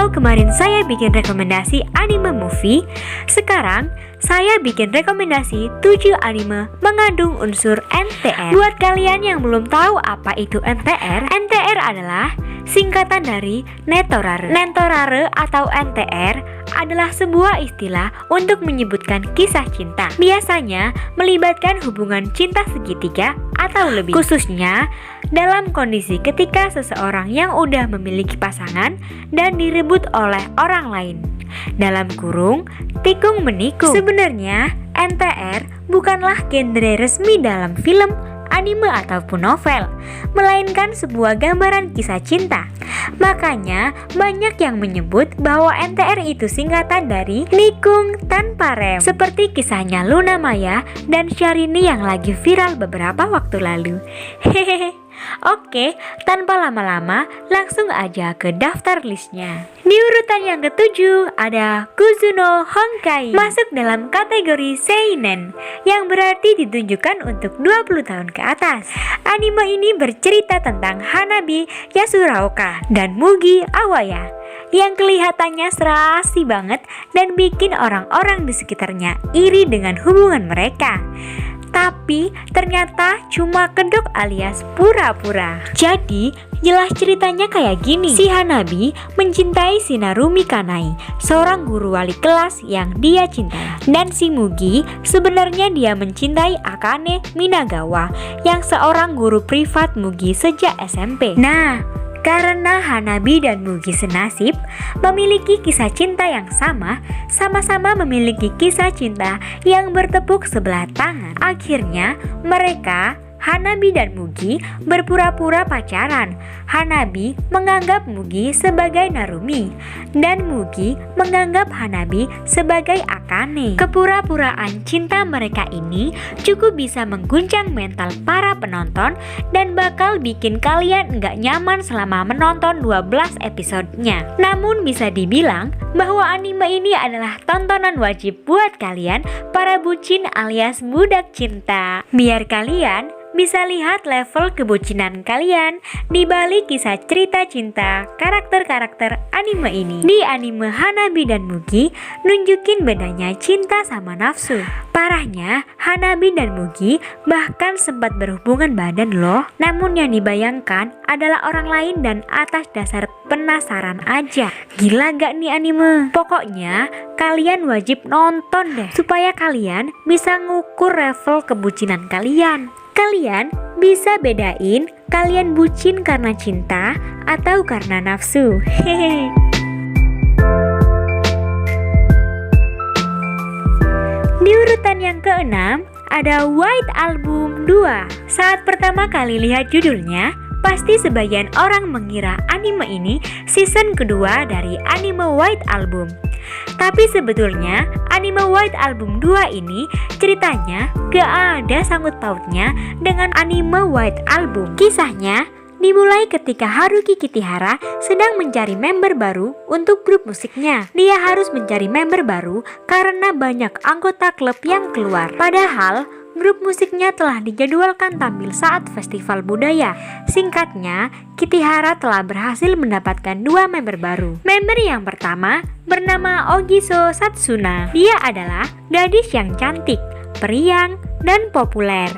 Kalau kemarin saya bikin rekomendasi anime movie, sekarang saya bikin rekomendasi 7 anime mengandung unsur NTR. Buat kalian yang belum tahu apa itu NTR, NTR adalah singkatan dari Netorare. Netorare atau NTR adalah sebuah istilah untuk menyebutkan kisah cinta. Biasanya melibatkan hubungan cinta segitiga atau lebih. Khususnya dalam kondisi ketika seseorang yang udah memiliki pasangan dan direbut oleh orang lain. Dalam kurung, tikung menikung. Sebenarnya NTR bukanlah genre resmi dalam film, anime ataupun novel, melainkan sebuah gambaran kisah cinta. Makanya banyak yang menyebut bahwa NTR itu singkatan dari nikung tanpa rem, seperti kisahnya Luna Maya dan Syahrini yang lagi viral beberapa waktu lalu. Hehehe. Oke, tanpa lama-lama langsung aja ke daftar listnya. Di urutan yang ke-7 ada Kuzuno Honkai, masuk dalam kategori seinen, yang berarti ditunjukkan untuk 20 tahun ke atas. Anime ini bercerita tentang Hanabi Yasuraoka dan Mugi Awaya yang kelihatannya serasi banget dan bikin orang-orang di sekitarnya iri dengan hubungan mereka. Tapi ternyata cuma kedok alias pura-pura. Jadi jelas ceritanya kayak gini. Si Hanabi mencintai si Narumi Kanai, seorang guru wali kelas yang dia cintai. Dan si Mugi sebenarnya dia mencintai Akane Minagawa, yang seorang guru privat Mugi sejak SMP. Nah, karena Hanabi dan Mugi senasib, memiliki kisah cinta yang sama-sama memiliki kisah cinta yang bertepuk sebelah tangan. Akhirnya mereka, Hanabi dan Mugi, berpura-pura pacaran. Hanabi menganggap Mugi sebagai Narumi dan Mugi menganggap Hanabi sebagai Akane. Kepura-puraan cinta mereka ini cukup bisa mengguncang mental para penonton dan bakal bikin kalian nggak nyaman selama menonton 12 episodenya. Namun bisa dibilang bahwa anime ini adalah tontonan wajib buat kalian para bucin alias budak cinta. Biar kalian bisa lihat level kebucinan kalian di balik kisah cerita cinta karakter-karakter anime ini. Di anime Hanabi dan Mugi nunjukin bedanya cinta sama nafsu. Parahnya, Hanabi dan Mugi bahkan sempat berhubungan badan loh. Namun yang dibayangkan adalah orang lain dan atas dasar penasaran aja. Gila gak nih anime? Pokoknya kalian wajib nonton deh, supaya kalian bisa ngukur level kebucinan kalian. Kalian bisa bedain kalian bucin karena cinta atau karena nafsu. Hehehe. Di urutan yang ke-6 ada White Album 2. Saat pertama kali lihat judulnya, pasti sebagian orang mengira anime ini season kedua dari anime White Album. Tapi sebetulnya anime White Album 2 ini ceritanya gak ada sangkut pautnya dengan anime White Album. Kisahnya dimulai ketika Haruki Kitihara sedang mencari member baru untuk grup musiknya. Dia harus mencari member baru karena banyak anggota klub yang keluar. Padahal grup musiknya telah dijadwalkan tampil saat festival budaya. Singkatnya, Kitihara telah berhasil mendapatkan 2 member baru. Member yang pertama bernama Ogiso Satsuna. Dia adalah gadis yang cantik, periang, dan populer.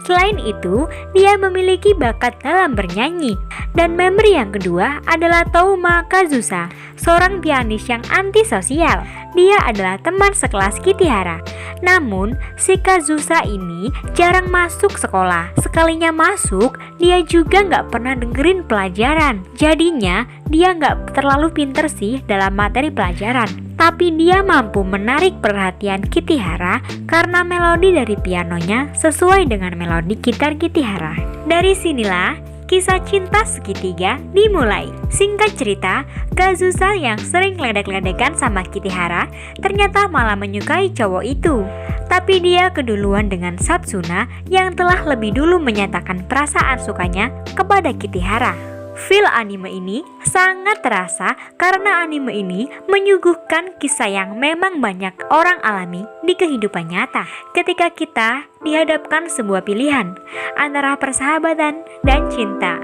Selain itu, dia memiliki bakat dalam bernyanyi. Dan member yang kedua adalah Touma Kazusa, seorang pianis yang antisosial. Dia adalah teman sekelas Kitihara. Namun, si Kazusa ini jarang masuk sekolah. Sekalinya masuk, dia juga nggak pernah dengerin pelajaran. Jadinya, dia nggak terlalu pinter sih dalam materi pelajaran. Tapi dia mampu menarik perhatian Kitihara karena melodi dari pianonya sesuai dengan melodi gitar Kitihara. Dari sinilah kisah cinta segitiga dimulai. Singkat cerita, Kazusa yang sering ledek-ledekan sama Kitihara ternyata malah menyukai cowok itu. Tapi dia keduluan dengan Satsuna yang telah lebih dulu menyatakan perasaan sukanya kepada Kitihara. Feel anime ini sangat terasa karena anime ini menyuguhkan kisah yang memang banyak orang alami di kehidupan nyata. Ketika kita dihadapkan sebuah pilihan antara persahabatan dan cinta.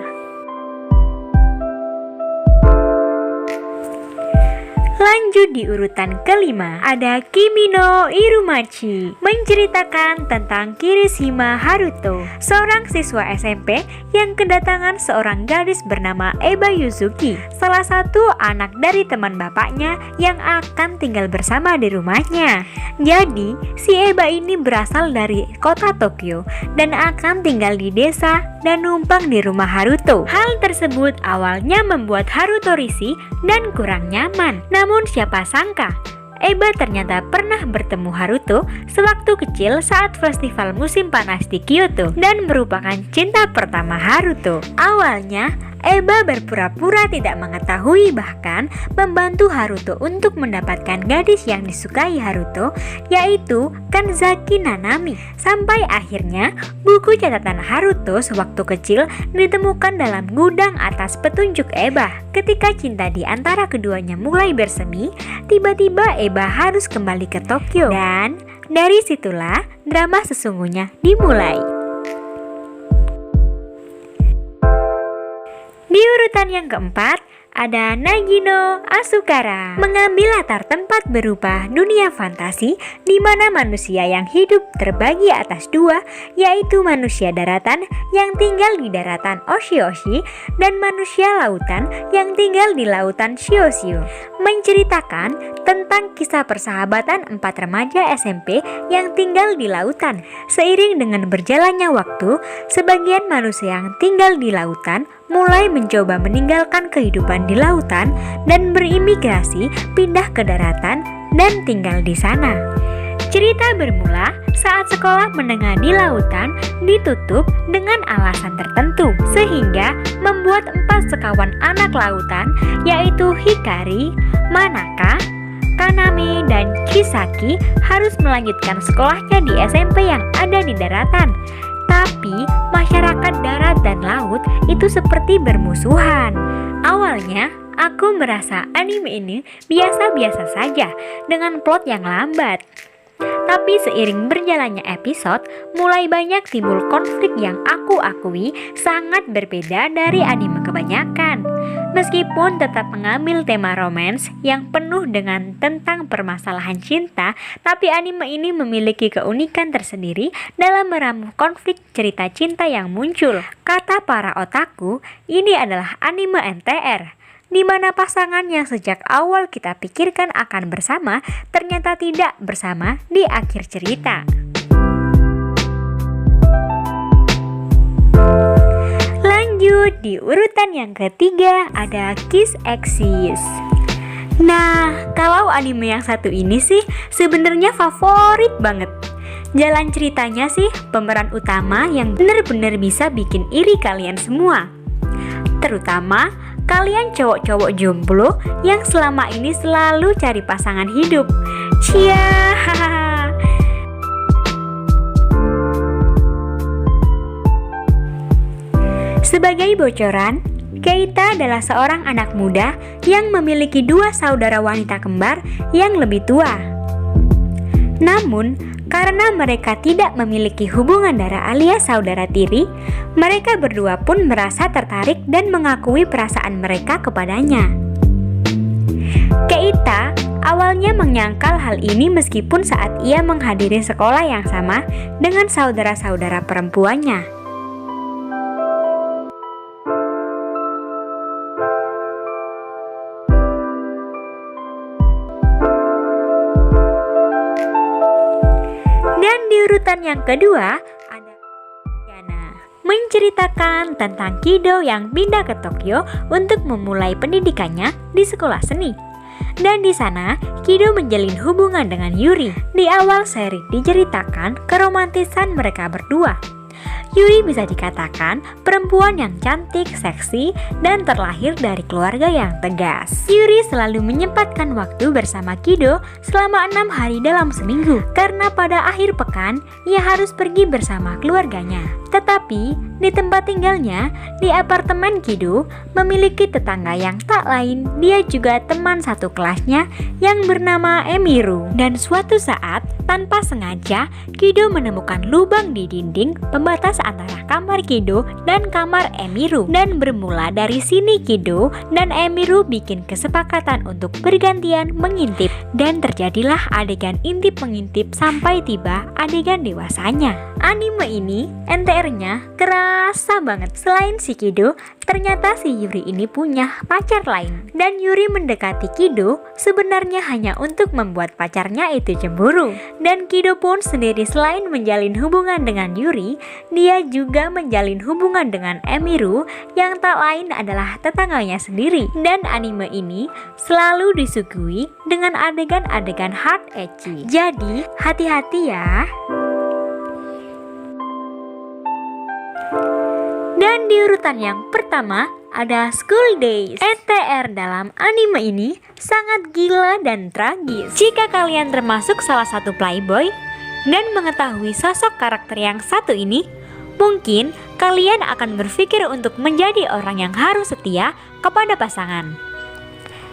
Lanjut di urutan kelima, ada Kimi no Irumachi, menceritakan tentang Kirishima Haruto, seorang siswa SMP yang kedatangan seorang gadis bernama Eba Yuzuki, salah satu anak dari teman bapaknya yang akan tinggal bersama di rumahnya. Jadi, si Eba ini berasal dari kota Tokyo dan akan tinggal di desa dan numpang di rumah Haruto. Hal tersebut awalnya membuat Haruto risih dan kurang nyaman. Namun siapa sangka, Eba ternyata pernah bertemu Haruto sewaktu kecil saat festival musim panas di Kyoto dan merupakan cinta pertama Haruto. Awalnya, Eba berpura-pura tidak mengetahui, bahkan membantu Haruto untuk mendapatkan gadis yang disukai Haruto, yaitu Kanzaki Nanami. Sampai akhirnya buku catatan Haruto sewaktu kecil ditemukan dalam gudang atas petunjuk Eba. Ketika cinta di antara keduanya mulai bersemi, tiba-tiba Eba harus kembali ke Tokyo. Dan dari situlah drama sesungguhnya dimulai. Di urutan yang keempat, ada Nagino Asukara, mengambil latar tempat berupa dunia fantasi di mana manusia yang hidup terbagi atas dua, yaitu manusia daratan yang tinggal di daratan Oshi-Oshi dan manusia lautan yang tinggal di lautan Shio-Shio. Menceritakan tentang kisah persahabatan 4 remaja SMP yang tinggal di lautan. Seiring dengan berjalannya waktu, sebagian manusia yang tinggal di lautan mulai mencoba meninggalkan kehidupan di lautan dan berimigrasi pindah ke daratan dan tinggal di sana. Cerita bermula saat sekolah menengah di lautan ditutup dengan alasan tertentu, sehingga membuat 4 sekawan anak lautan, yaitu Hikari, Manaka, Kaname, dan Chisaki harus melanjutkan sekolahnya di SMP yang ada di daratan. Tapi masyarakat darat dan laut itu seperti bermusuhan. Awalnya aku merasa anime ini biasa-biasa saja dengan plot yang lambat. Tapi seiring berjalannya episode, mulai banyak timbul konflik yang aku akui sangat berbeda dari anime kebanyakan. Meskipun tetap mengambil tema romance yang penuh dengan tentang permasalahan cinta, tapi anime ini memiliki keunikan tersendiri dalam meramu konflik cerita cinta yang muncul. Kata para otaku, ini adalah anime NTR, di mana pasangan yang sejak awal kita pikirkan akan bersama ternyata tidak bersama di akhir cerita. Lanjut di urutan yang ketiga, ada Kiss Exes. Nah, kalau anime yang satu ini sih sebenarnya favorit banget. Jalan ceritanya sih pemeran utama yang benar-benar bisa bikin iri kalian semua. Terutama kalian cowok-cowok jomblo yang selama ini selalu cari pasangan hidup. Cia. Sebagai bocoran, Keita adalah seorang anak muda yang memiliki 2 saudara wanita kembar yang lebih tua. Namun, karena mereka tidak memiliki hubungan darah alias saudara tiri, mereka berdua pun merasa tertarik dan mengakui perasaan mereka kepadanya. Keita awalnya menyangkal hal ini meskipun saat ia menghadiri sekolah yang sama dengan saudara-saudara perempuannya. Dan di urutan yang kedua ada Yana, menceritakan tentang Kido yang pindah ke Tokyo untuk memulai pendidikannya di sekolah seni. Dan di sana Kido menjalin hubungan dengan Yuri. Di awal seri diceritakan keromantisan mereka berdua. Yuri bisa dikatakan perempuan yang cantik, seksi, dan terlahir dari keluarga yang tegas. Yuri selalu menyempatkan waktu bersama Kido selama 6 hari dalam seminggu, karena pada akhir pekan ia harus pergi bersama keluarganya. Tetapi di tempat tinggalnya, di apartemen Kido, memiliki tetangga yang tak lain, dia juga teman satu kelasnya yang bernama Emiru. Dan suatu saat, tanpa sengaja, Kido menemukan lubang di dinding pembatas antara kamar Kido dan kamar Emiru. Dan bermula dari sini Kido dan Emiru bikin kesepakatan untuk bergantian mengintip. Dan terjadilah adegan intip mengintip sampai tiba adegan dewasanya. Anime ini NTR-nya kerasa banget. Selain si Kido, ternyata si Yuri ini punya pacar lain. Dan Yuri mendekati Kido sebenarnya hanya untuk membuat pacarnya itu cemburu. Dan Kido pun sendiri selain menjalin hubungan dengan Yuri, dia juga menjalin hubungan dengan Emiru yang tak lain adalah tetangganya sendiri. Dan anime ini selalu disuguhi dengan adegan-adegan hard ecchi. Jadi hati-hati ya. Dan di urutan yang pertama ada School Days. NTR dalam anime ini sangat gila dan tragis. Jika kalian termasuk salah satu playboy dan mengetahui sosok karakter yang satu ini, mungkin kalian akan berpikir untuk menjadi orang yang harus setia kepada pasangan.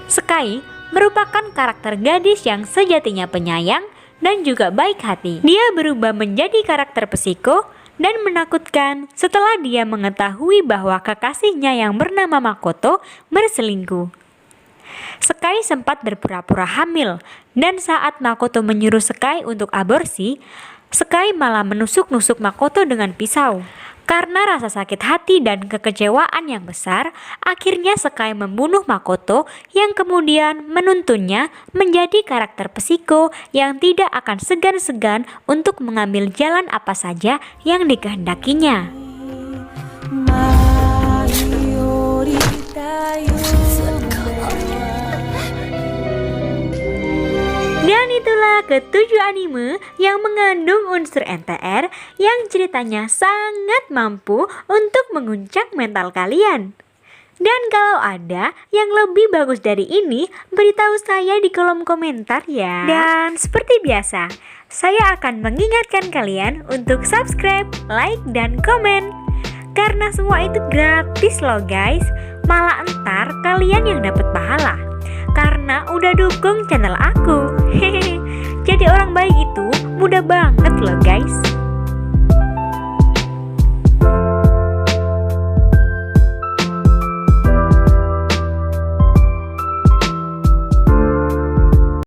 Sky merupakan karakter gadis yang sejatinya penyayang dan juga baik hati. Dia berubah menjadi karakter psiko dan menakutkan setelah dia mengetahui bahwa kekasihnya yang bernama Makoto berselingkuh. Sky sempat berpura-pura hamil, dan saat Makoto menyuruh Sky untuk aborsi, Sky malah menusuk-nusuk Makoto dengan pisau. Karena rasa sakit hati dan kekecewaan yang besar, akhirnya Sky membunuh Makoto yang kemudian menuntunnya menjadi karakter psiko yang tidak akan segan-segan untuk mengambil jalan apa saja yang dikehendakinya. Dan itulah ketujuh anime yang mengandung unsur NTR yang ceritanya sangat mampu untuk menguncang mental kalian. Dan kalau ada yang lebih bagus dari ini, beritahu saya di kolom komentar ya. Dan seperti biasa, saya akan mengingatkan kalian untuk subscribe, like, dan komen. Karena semua itu gratis loh guys. Malah entar kalian yang dapat pahala karena udah dukung channel aku. Jadi orang baik itu mudah banget loh guys.